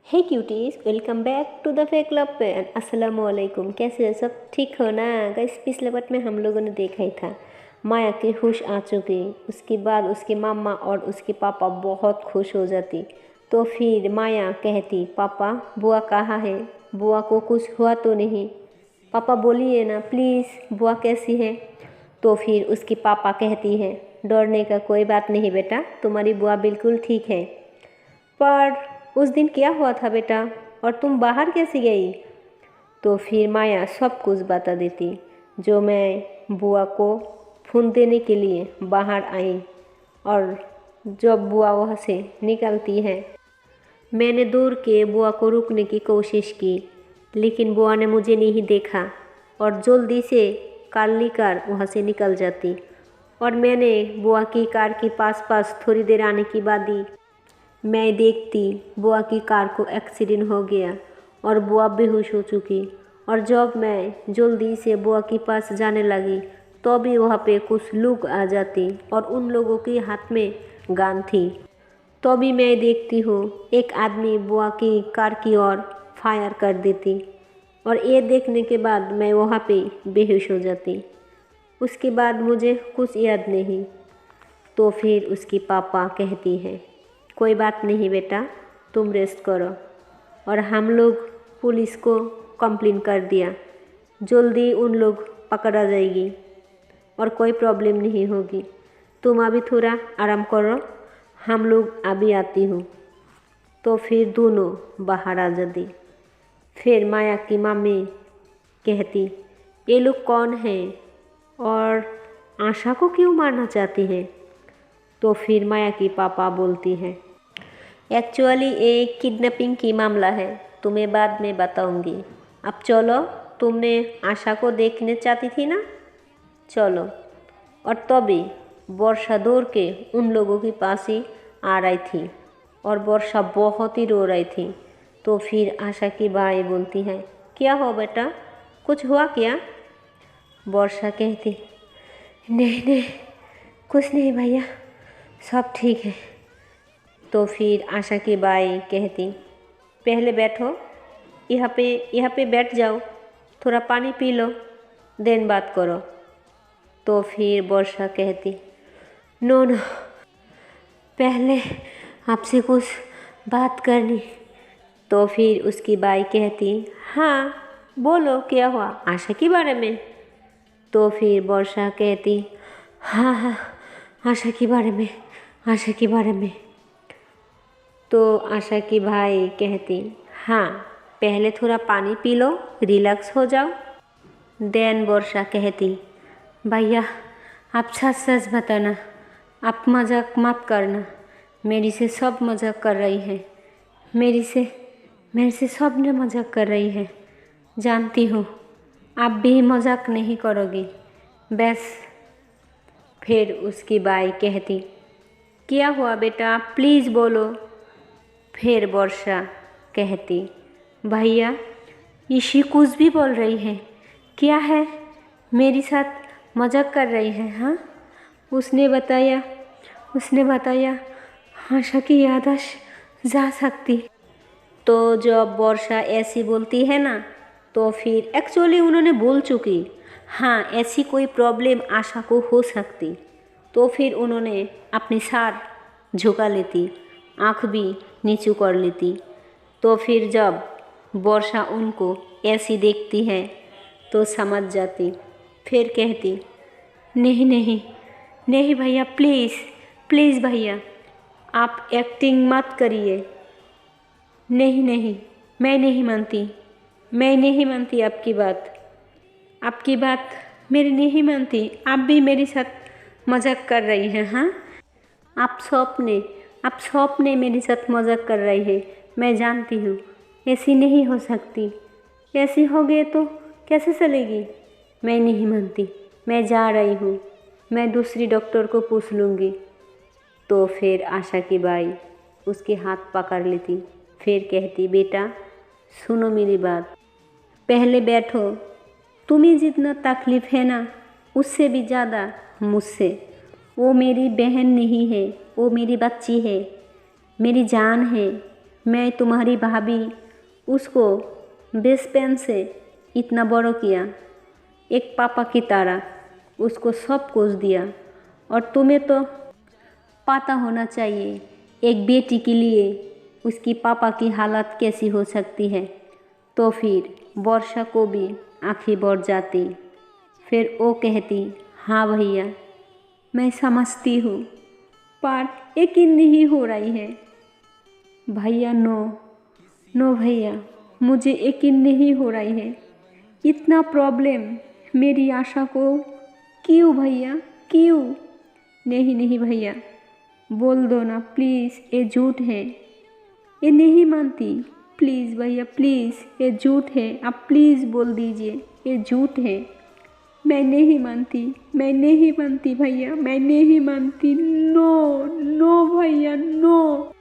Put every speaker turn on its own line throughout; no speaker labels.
Hey cuties, welcome back to the fake club पे। अस्सलाम वालेकुम। कैसे है सब? ठीक हो ना गाइस? पिछले पार्ट में हम लोगों ने देखा ही था माया की होश आ चुकी। उसके बाद उसके मामा और उसके पापा बहुत खुश हो जाती। तो फिर माया कहती, पापा बुआ कहाँ है? बुआ को कुछ हुआ तो नहीं? पापा बोलिए ना प्लीज़, बुआ कैसी है? तो फिर उसके पापा कहती हैं, डरने का कोई बात नहीं बेटा, तुम्हारी बुआ बिल्कुल ठीक है। पर उस दिन क्या हुआ था बेटा, और तुम बाहर कैसे गई? तो फिर माया सब कुछ बता देती, जो मैं बुआ को फ़ोन देने के लिए बाहर आई और जब बुआ वहाँ से निकलती है, मैंने दूर के बुआ को रोकने की कोशिश की, लेकिन बुआ ने मुझे नहीं देखा और जल्दी से कार लेकर वहाँ से निकल जाती। और मैंने बुआ की कार के पास थोड़ी देर आने के बाद ही मैं देखती बुआ की कार को एक्सीडेंट हो गया और बुआ बेहोश हो चुकी। और जब मैं जल्दी से बुआ के पास जाने लगी तो भी वहाँ पे कुछ लोग आ जाते और उन लोगों के हाथ में गन थी। तो भी मैं देखती हूँ एक आदमी बुआ की कार की ओर फायर कर देती और ये देखने के बाद मैं वहाँ पे बेहोश हो जाती। उसके बाद मुझे कुछ याद नहीं। तो फिर उसकी पापा कहती हैं, कोई बात नहीं बेटा, तुम रेस्ट करो। और हम लोग पुलिस को कंप्लेन कर दिया, जल्दी उन लोग पकड़ा जाएगी और कोई प्रॉब्लम नहीं होगी। तुम अभी थोड़ा आराम करो, हम लोग अभी आती हूँ। तो फिर दोनों बाहर आ जाती। फिर माया की मम्मी कहती, ये लोग कौन हैं और आशा को क्यों मारना चाहती हैं? तो फिर माया की पापा बोलती हैं, एक्चुअली एक किडनैपिंग की मामला है, तुम्हें बाद में बताऊंगी। अब चलो, तुमने आशा को देखने चाहती थी ना, चलो। और तभी वर्षा दौड़ के उन लोगों के पास ही आ रही थी और वर्षा बहुत ही रो रही थी। तो फिर आशा की भाई बोलती है, क्या हो बेटा, कुछ हुआ क्या? वर्षा कहती, नहीं नहीं, कुछ नहीं भैया, सब ठीक है। तो फिर आशा की बाई कहती, पहले बैठो, यहाँ पे बैठ जाओ, थोड़ा पानी पी लो, देन बात करो। तो फिर वर्षा कहती, नो नो, पहले आपसे कुछ बात करनी। तो फिर उसकी बाई कहती, हाँ बोलो, क्या हुआ? आशा के बारे में? तो फिर वर्षा कहती, हाँ हाँ, आशा के बारे में, आशा के बारे में। तो आशा की भाई कहती, हाँ पहले थोड़ा पानी पी लो, रिलैक्स हो जाओ। देन वर्षा कहती, भैया आप सच सच बताना, आप मजाक मत करना, मेरी से सब मजाक कर रही है, मेरे से सब ने मजाक कर रही है, जानती हूँ आप भी मजाक नहीं करोगी बस। फिर उसकी बाई कहती, क्या हुआ बेटा, प्लीज़ बोलो। फिर वर्षा कहती, भैया ईशी कुछ भी बोल रही है, क्या है, मेरे साथ मजाक कर रही है? हाँ, उसने बताया आशा की याददाश्त जा सकती। तो जब वर्षा ऐसी बोलती है ना, तो फिर एक्चुअली उन्होंने बोल चुकी, हाँ ऐसी कोई प्रॉब्लम आशा को हो सकती। तो फिर उन्होंने अपनी सार झुका लेती, आँख भी नीचू कर लेती। तो फिर जब वर्षा उनको ऐसी देखती है तो समझ जाती। फिर कहती, नहीं नहीं नहीं भैया, प्लीज़ प्लीज़ भैया, आप एक्टिंग मत करिए। नहीं नहीं, मैं नहीं मानती आपकी बात मेरी नहीं मानती। आप भी मेरे साथ मजाक कर रही हैं। हाँ, आप सपने मेरे साथ मजाक कर रही है, मैं जानती हूँ, ऐसी नहीं हो सकती, ऐसी हो गई तो कैसे चलेगी? मैं नहीं मानती, मैं जा रही हूँ, मैं दूसरी डॉक्टर को पूछ लूँगी। तो फिर आशा की बाई उसके हाथ पकड़ लेती, फिर कहती, बेटा सुनो मेरी बात, पहले बैठो, तुम्हें जितना तकलीफ़ है ना, उससे भी ज़्यादा मुझसे। वो मेरी बहन नहीं है, वो मेरी बच्ची है, मेरी जान है, मैं तुम्हारी भाभी उसको बचपन से इतना बड़ा किया, एक पापा की तरह उसको सब कुछ दिया, और तुम्हें तो पता होना चाहिए एक बेटी के लिए उसकी पापा की हालत कैसी हो सकती है। तो फिर वर्षा को भी आंखें भर जाती। फिर वो कहती, हाँ भैया मैं समझती हूँ, पर यकीन नहीं हो रही है। भैया नो नो भैया, मुझे यकीन नहीं हो रही है। इतना प्रॉब्लम मेरी आशा को क्यों भैया, क्यों? नहीं नहीं भैया, बोल दो ना प्लीज़, ये झूठ है, ये नहीं मानती। प्लीज़ भैया प्लीज़, ये झूठ है, आप प्लीज़ बोल दीजिए ये झूठ है। मैं नहीं मानती, मैं नहीं मानती भैया, मैं नहीं मानती। नो नो भैया no,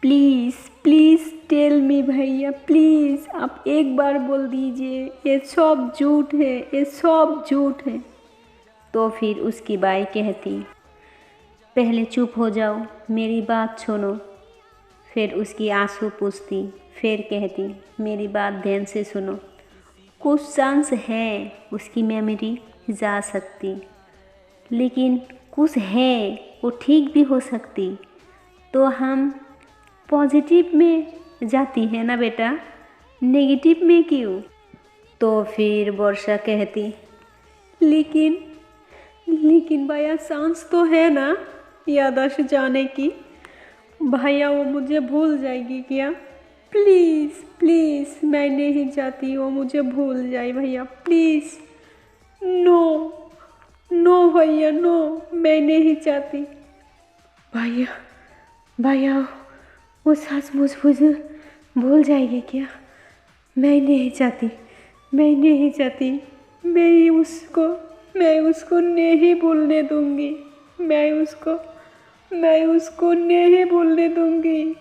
please please tell me भैया प्लीज़, आप एक बार बोल दीजिए ये सब झूठ है, ये सब झूठ है। तो फिर उसकी बाई कहती, पहले चुप हो जाओ, मेरी बात सुनो। फिर उसकी आंसू पूछती, फिर कहती, मेरी बात ध्यान से सुनो। कुछ चांस है उसकी मेमोरी जा सकती, लेकिन कुछ है वो ठीक भी हो सकती। तो हम पॉजिटिव में जाती है ना बेटा, नेगेटिव में क्यों? तो फिर वर्षा कहती, लेकिन भैया चांस तो है ना याददाश्त जाने की। भैया वो मुझे भूल जाएगी क्या? प्लीज़ प्लीज़, मैं नहीं चाहती वो मुझे भूल जाए भैया प्लीज़। नो नो भैया नो, मैं नहीं चाहती। भैया वो सचमुच मुझे भूल जाएगी क्या? मैं नहीं चाहती, मैं नहीं चाहती। मैं उसको नहीं भूलने दूंगी, मैं उसको नहीं भूलने दूंगी।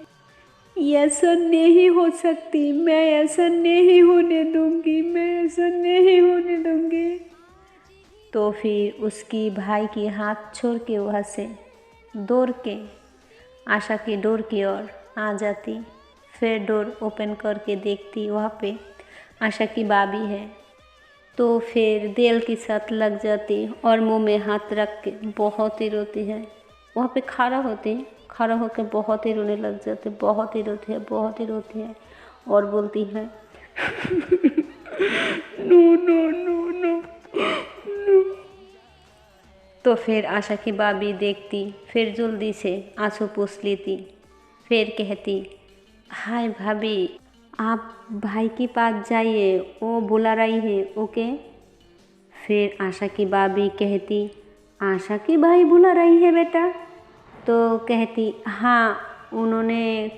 ऐसा नहीं हो सकती, मैं ऐसा नहीं होने दूंगी, मैं ऐसा नहीं होने दूंगी। तो फिर उसकी भाई की हाथ छोड़ के वहाँ से दौड़ के आशा की डोर की ओर आ जाती। फिर डोर ओपन करके देखती, वहाँ पे आशा की भाभी है। तो फिर दिल के साथ लग जाती और मुंह में हाथ रख के बहुत ही रोती है। वहाँ पे खड़ा होकर बहुत ही रोने लग जाते, बहुत ही रोती है और बोलती है, no no no no no. तो फिर आशा की भाभी देखती, फिर जल्दी से आंसू पोंछ लेती। फिर कहती, हाय भाभी, आप भाई के पास जाइए, वो बुला रही है, ओके। फिर आशा की भाभी कहती, आशा की भाई बुला रही है बेटा? तो कहती, हाँ उन्होंने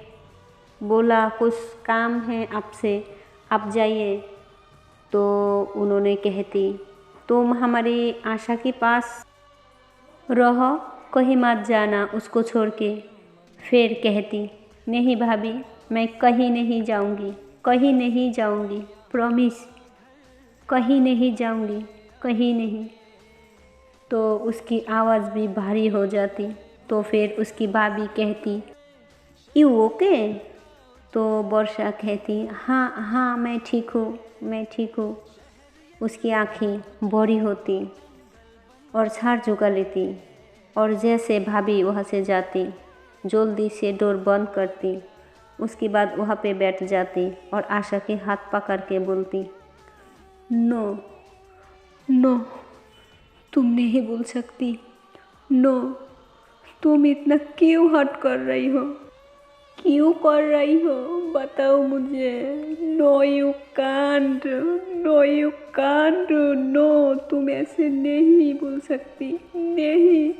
बोला कुछ काम है आपसे, आप जाइए। तो उन्होंने कहती, तुम हमारी आशा के पास रहो, कहीं मत जाना उसको छोड़ के। फिर कहती, नहीं भाभी, मैं कहीं नहीं जाऊंगी, प्रॉमिस, कहीं नहीं जाऊंगी, कहीं नहीं। तो उसकी आवाज़ भी भारी हो जाती। तो फिर उसकी भाभी कहती, यू ओके? तो वर्षा कहती, हाँ मैं ठीक हूँ। उसकी आँखें बड़ी होती और छाड़ झुका लेती, और जैसे भाभी वहाँ से जाती जल्दी से डोर बंद करती। उसके बाद वहाँ पे बैठ जाती और आशा के हाथ पकड़ के बोलती, नो नो, तुम नहीं बोल सकती। नो, तुम इतना क्यों हर्ट कर रही हो? बताओ मुझे। नो यू कांट, नो, तुम ऐसे नहीं बोल सकती। नहीं,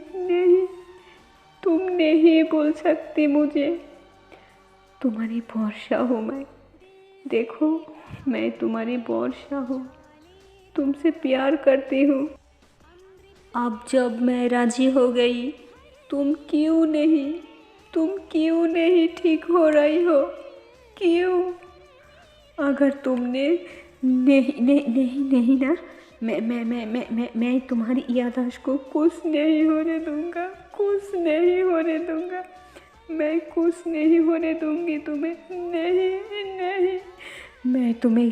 तुम नहीं बोल सकती मुझे। तुम्हारी भरोसा हूँ मैं, देखो मैं तुम्हारी भरोसा हूँ, तुमसे प्यार करती हूँ। अब जब मैं राजी हो गई, तुम क्यों नहीं ठीक हो रही हो? क्यों? अगर तुमने नहीं ना, मैं तुम्हारी याददाश्त को कुछ नहीं होने दूंगा। मैं कुछ नहीं होने दूंगी तुम्हें, नहीं नहीं। मैं तुम्हें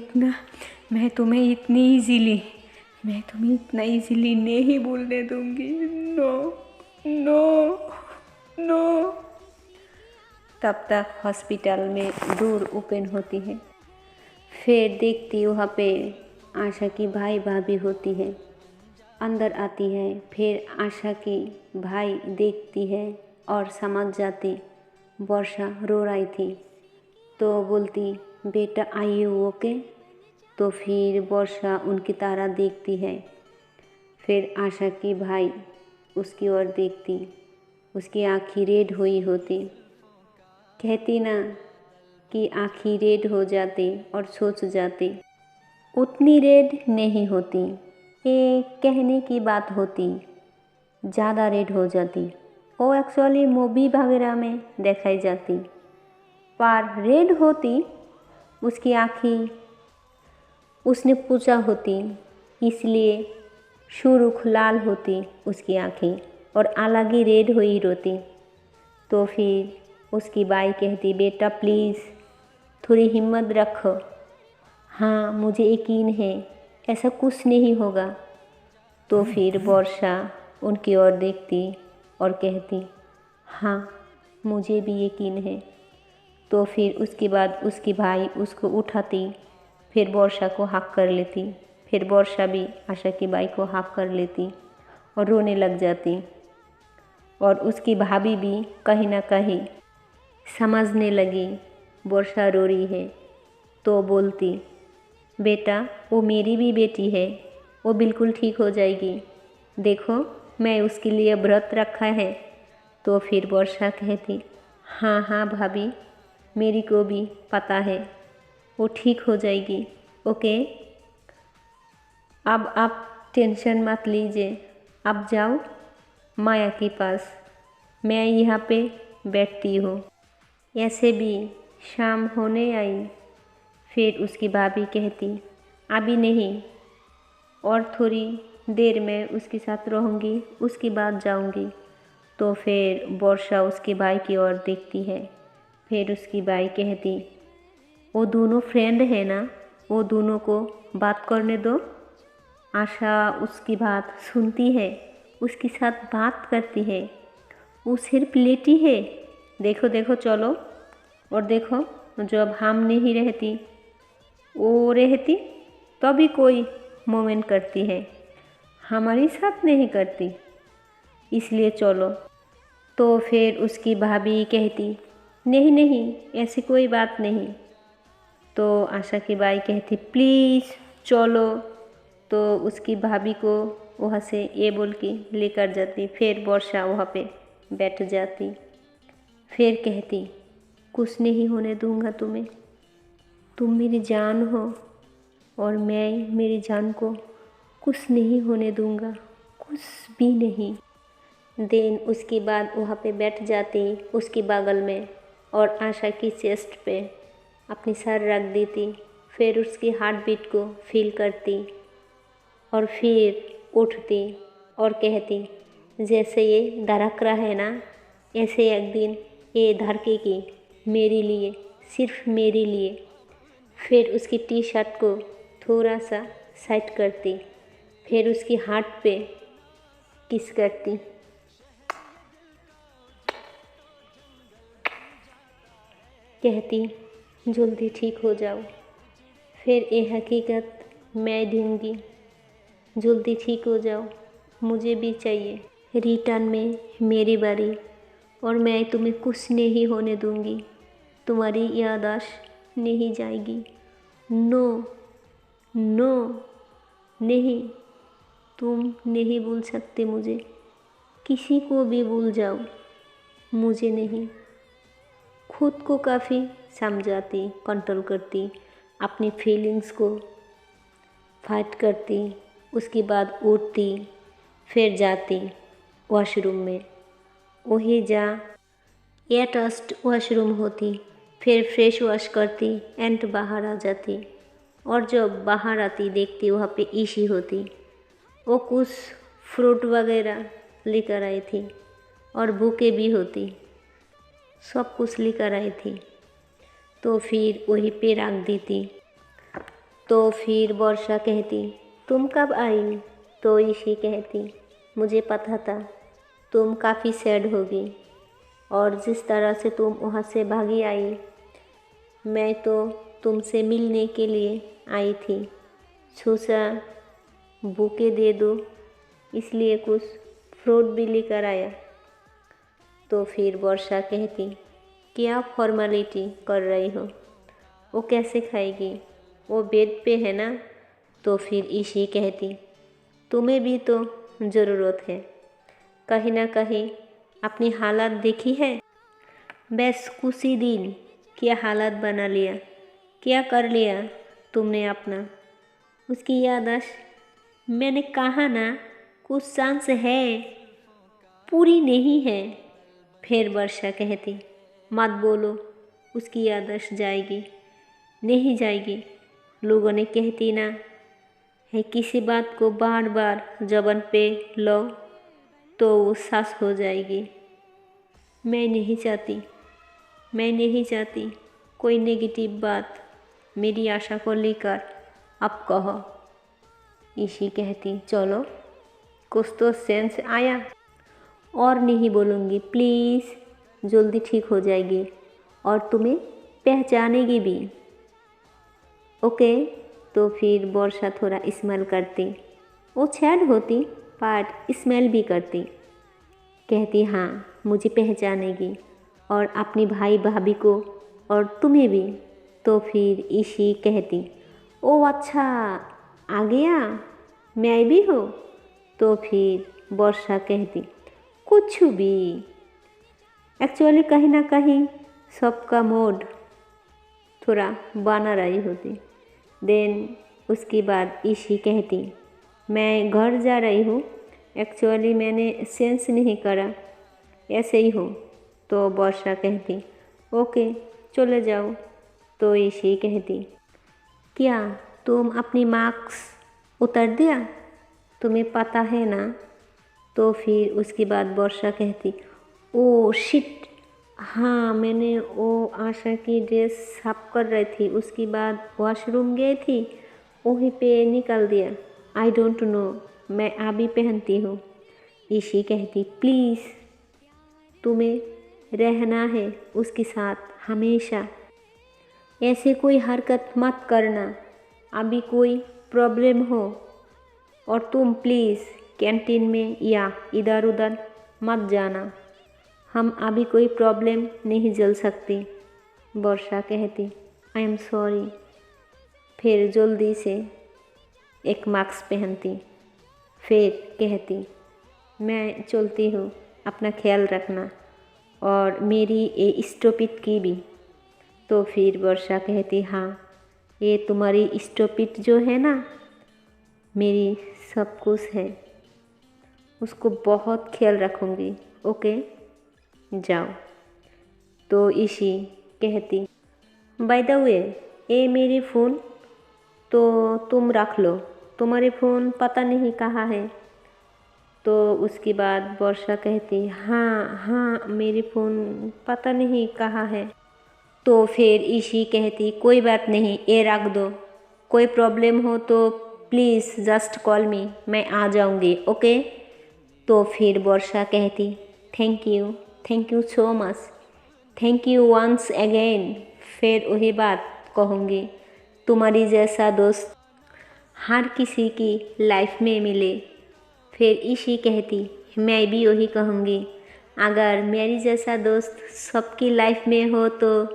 इतना इजीली नहीं भूलने दूंगी। No no no. तब तक हॉस्पिटल में डोर ओपन होती है। फिर देखती वहाँ पे आशा की भाई भाभी होती है, अंदर आती है। फिर आशा की भाई देखती है और समझ जाती वर्षा रो रही थी, तो बोलती बेटा आइए ओके। तो फिर वर्षा उनकी तरह देखती है। फिर आशा की भाई उसकी ओर देखती, उसकी आँखें रेड हुई होती। कहती ना कि आँखें रेड हो जाती और सोच जाती उतनी रेड नहीं होती, ये कहने की बात होती, ज़्यादा रेड हो जाती। वो एक्चुअली मूवी वगैरह में दिखाई जाती, पर रेड होती उसकी आँखें। उसने पूछा होती, इसलिए सुर्ख लाल होती उसकी आँखें और अलग ही रेड हुई रोती। तो फिर उसकी बाई कहती बेटा प्लीज़ थोड़ी हिम्मत रखो, हाँ मुझे यकीन है ऐसा कुछ नहीं होगा। तो फिर वर्षा उनकी ओर देखती और कहती हाँ मुझे भी यकीन है। तो फिर उसके बाद उसकी भाई उसको उठाती, फिर वर्षा को हक कर लेती। फिर वर्षा भी आशा की बाई को हक कर लेती और रोने लग जाती। और उसकी भाभी भी कहीं ना कहीं समझने लगी वर्षा रो रही है, तो बोलती बेटा वो मेरी भी बेटी है, वो बिल्कुल ठीक हो जाएगी, देखो मैं उसके लिए व्रत रखा है। तो फिर वर्षा कहती हाँ हाँ भाभी मेरी को भी पता है, वो ठीक हो जाएगी ओके। अब आप टेंशन मत लीजिए, अब जाओ माया के पास, मैं यहाँ पे बैठती हूँ, ऐसे भी शाम होने आई। फिर उसकी भाभी कहती अभी नहीं, और थोड़ी देर में उसके साथ रहूँगी, उसके बाद जाऊँगी। तो फिर वर्षा उसके भाई की ओर देखती है। फिर उसकी भाई कहती वो दोनों फ्रेंड है ना, वो दोनों को बात करने दो। आशा उसकी बात सुनती है, उसके साथ बात करती है, वो सिर्फ लेटी है। देखो देखो चलो, और देखो जब हम नहीं रहती वो रहती तभी कोई मोमेंट करती है, हमारे साथ नहीं करती, इसलिए चलो। तो फिर उसकी भाभी कहती नहीं नहीं ऐसी कोई बात नहीं। तो आशा की बाई कहती प्लीज़ चलो। तो उसकी भाभी को वहाँ से ये बोल के लेकर जाती। फिर वर्षा वहाँ पे बैठ जाती। फिर कहती कुछ नहीं होने दूंगा तुम्हें, तुम मेरी जान हो और मैं मेरी जान को कुछ नहीं होने दूंगा, कुछ भी नहीं। देन उसके बाद वहाँ पे बैठ जाती उसके बगल में और आशा की चेस्ट पे अपनी सर रख देती। फिर उसकी हार्ट बीट को फील करती और फिर उठती और कहती जैसे ये धड़क रहा है ना, ऐसे एक दिन ये धड़केगी मेरे लिए, सिर्फ मेरे लिए। फिर उसकी टी शर्ट को थोड़ा सा साइड करती, फिर उसकी हार्ट पे किस करती। कहती जल्दी ठीक हो जाओ, फिर ये हकीकत मैं दूंगी, जल्दी ठीक हो जाओ, मुझे भी चाहिए रिटर्न में मेरी बारी, और मैं तुम्हें कुछ नहीं होने दूंगी, तुम्हारी याददाश्त नहीं जाएगी। नो नो नहीं, तुम नहीं भूल सकते मुझे, किसी को भी भूल जाओ, मुझे नहीं। खुद को काफ़ी समझाती, कंट्रोल करती, अपनी फीलिंग्स को फाइट करती। उसके बाद उठती, फिर जाती वॉशरूम में, वही जा अटैच्ड वॉशरूम होती। फिर फ्रेश वॉश करती एंड बाहर आ जाती। और जब बाहर आती देखती वहाँ पे ईशी होती, वो कुछ फ्रूट वगैरह लेकर आई थी और बुके भी होती। सब कुछ लेकर आई थी, तो फिर वहीं पे रख दी थी। तो फिर वर्षा कहती तुम कब आई? तो ईशी कहती मुझे पता था तुम काफ़ी सैड होगी, और जिस तरह से तुम वहाँ से भागी आई, मैं तो तुमसे मिलने के लिए आई थी। सोचा बुके दे दो, इसलिए कुछ फ्रूट भी लेकर आया। तो फिर वर्षा कहती क्या फॉर्मेलिटी कर रही हो, वो कैसे खाएगी, वो बेड पे है ना। तो फिर ईशी कहती तुम्हें भी तो ज़रूरत है, कहीं ना कहीं अपनी हालत देखी है। बस कुछ ही दिन क्या हालत बना लिया, क्या कर लिया तुमने अपना। उसकी याददाश्त, मैंने कहा ना कुछ चांस है, पूरी नहीं है। फिर वर्षा कहती मत बोलो उसकी याददाश्त जाएगी, नहीं जाएगी। लोगों ने कहती ना है किसी बात को बार बार ज़बान पे लो तो वो सच हो जाएगी। मैं नहीं चाहती कोई नेगेटिव बात मेरी आशा को लेकर अब कहो। ईशी कहती चलो कुछ तो सेंस आया, और नहीं बोलूँगी प्लीज़, जल्दी ठीक हो जाएगी और तुम्हें पहचानेगी भी, ओके। तो फिर वर्षा थोड़ा स्माइल करती, वो सैड होती बट स्माइल भी करती, कहती हाँ मुझे पहचानेगी और अपनी भाई भाभी को और तुम्हें भी। तो फिर ईशी कहती ओ अच्छा आ गया, मैं भी हो। तो फिर वर्षा कहती कुछ भी, एक्चुअली कहीं ना कहीं सबका मूड थोड़ा बना रही होती। देन उसके बाद ईशी कहती मैं घर जा रही हूँ, एक्चुअली मैंने सेंस नहीं करा, ऐसे ही हो। तो वर्षा कहती ओके चले जाओ। तो ईशी कहती क्या तुम अपनी मार्क्स उतार दिया, तुम्हें पता है ना। तो फिर उसके बाद वर्षा कहती ओ शिट, हाँ मैंने वो आशा की ड्रेस साफ कर रही थी, उसके बाद वॉशरूम गई थी, वहीं पे निकाल दिया, आई डोंट नो, मैं अभी पहनती हूँ। ईशी कहती प्लीज़ तुम्हें रहना है उसके साथ हमेशा, ऐसे कोई हरकत मत करना, अभी कोई प्रॉब्लम हो और तुम प्लीज़ कैंटीन में या इधर उधर मत जाना, हम अभी कोई प्रॉब्लम नहीं झेल सकती। वर्षा कहती आई एम सॉरी। फिर जल्दी से एक मास्क पहनती, फिर कहती मैं चलती हूँ, अपना ख्याल रखना और मेरी ये स्टॉपिट की भी। तो फिर वर्षा कहती हाँ ये तुम्हारी स्टॉपिट जो है ना मेरी सब कुछ है, उसको बहुत ख्याल रखूँगी, ओके जाओ। तो ईशी कहती बाय द वे ये मेरी फ़ोन तो तुम रख लो, तुम्हारी फ़ोन पता नहीं कहाँ है। तो उसके बाद वर्षा कहती हाँ मेरी फ़ोन पता नहीं कहाँ है। तो फिर ईशी कहती कोई बात नहीं, ये रख दो, कोई प्रॉब्लम हो तो प्लीज़ जस्ट कॉल मी, मैं आ जाऊँगी, ओके। तो फिर वर्षा कहती thank you so much, thank you once again. फिर वही बात कहूँगी, तुम्हारी जैसा दोस्त हर किसी की लाइफ में मिले। फिर ईशी कहती मैं भी वही कहूँगी, अगर मेरी जैसा दोस्त सबकी लाइफ में हो तो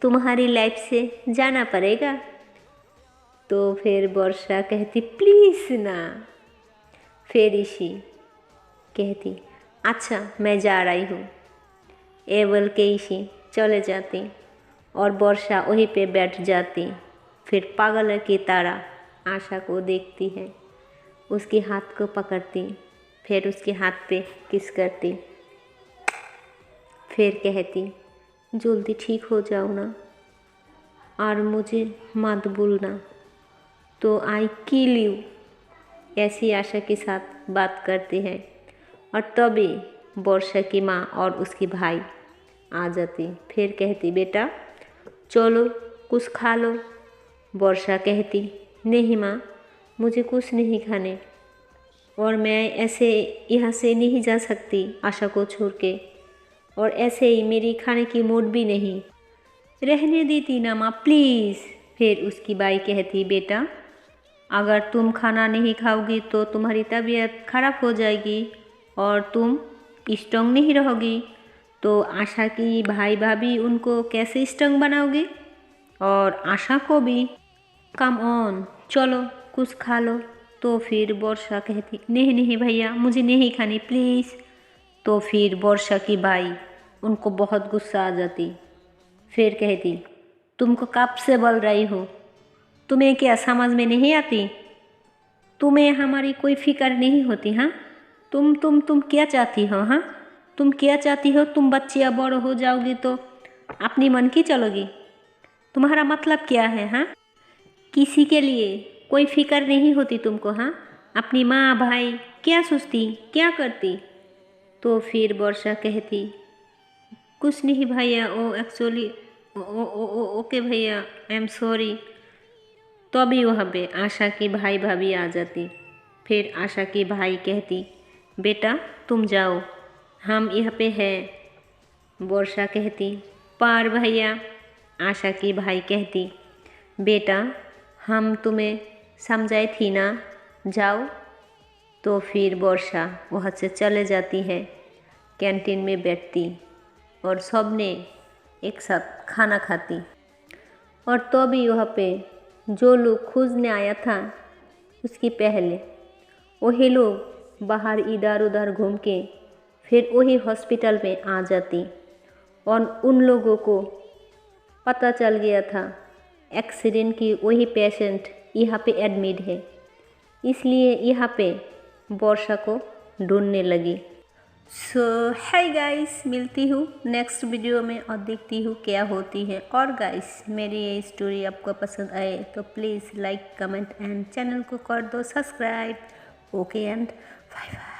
तुम्हारी लाइफ से जाना पड़ेगा। तो फिर वर्षा कहती प्लीज़ ना। फिर ईशी कहती अच्छा मैं जा रही हूँ, ये बोल के ईशी चले जाती और वर्षा वहीं पे बैठ जाती। फिर पागल की तरह आशा को देखती है, उसके हाथ को पकड़ती, फिर उसके हाथ पे किस करती, फिर कहती जल्दी ठीक हो जाओ ना और मुझे मत भूलना, तो आई किल यू, ऐसी आशा के साथ बात करती है। और तभी वर्षा की माँ और उसके भाई आ जाती। फिर कहती बेटा चलो कुछ खा लो। वर्षा कहती नहीं माँ, मुझे कुछ नहीं खाने, और मैं ऐसे यहाँ से नहीं जा सकती आशा को छोड़ के, और ऐसे ही मेरी खाने की मूड भी नहीं। रहने देती ना माँ प्लीज़। फिर उसकी बाई कहती बेटा अगर तुम खाना नहीं खाओगी तो तुम्हारी तबीयत खराब हो जाएगी और तुम स्ट्रॉन्ग नहीं रहोगी, तो आशा की भाई भाभी उनको कैसे स्ट्रॉन्ग बनाओगी, और आशा को भी। कम ऑन चलो कुछ खा लो। तो फिर वर्षा कहती नहीं नहीं भैया मुझे नहीं खानी प्लीज़। तो फिर वर्षा की बाई उनको बहुत गुस्सा आ जाती। फिर कहती तुमको कब से बोल रही हो, तुम्हें क्या समझ में नहीं आती, तुम्हें हमारी कोई फिक्र नहीं होती। हाँ तुम क्या चाहती हो, हाँ तुम क्या चाहती हो, तुम बच्ची अब बड़ हो जाओगी तो अपनी मन की चलोगी, तुम्हारा मतलब क्या है। हाँ किसी के लिए कोई फिक्र नहीं होती तुमको। हाँ अपनी माँ भाई क्या सोचती क्या करती। तो फिर वर्षा कहती कुछ नहीं भैया, ओ एक्चुअली ओके भैया आई एम सॉरी। तो अभी वहाँ पे आशा की भाई भाभी आ जाती। फिर आशा की भाई कहती बेटा तुम जाओ हम यहाँ पे हैं। वर्षा कहती पर भैया। आशा की भाई कहती बेटा हम तुम्हें समझाई थी ना, जाओ। तो फिर वर्षा वहाँ से चले जाती है, कैंटीन में बैठती और सब ने एक साथ खाना खाती। और तो भी वहाँ पे जो लोग खोजने आया था उसकी पहले वही लोग बाहर इधर उधर घूम के फिर वही हॉस्पिटल में आ जाती, और उन लोगों को पता चल गया था एक्सीडेंट की वही पेशेंट यहाँ पे एडमिट है, इसलिए यहाँ पे वर्षा को ढूंढने लगी। सो हाय गाइस, मिलती हूँ नेक्स्ट वीडियो में और देखती हूँ क्या होती है। और गाइस मेरी ये स्टोरी आपको पसंद आए तो please like comment and channel को कर दो subscribe. Okay and bye bye.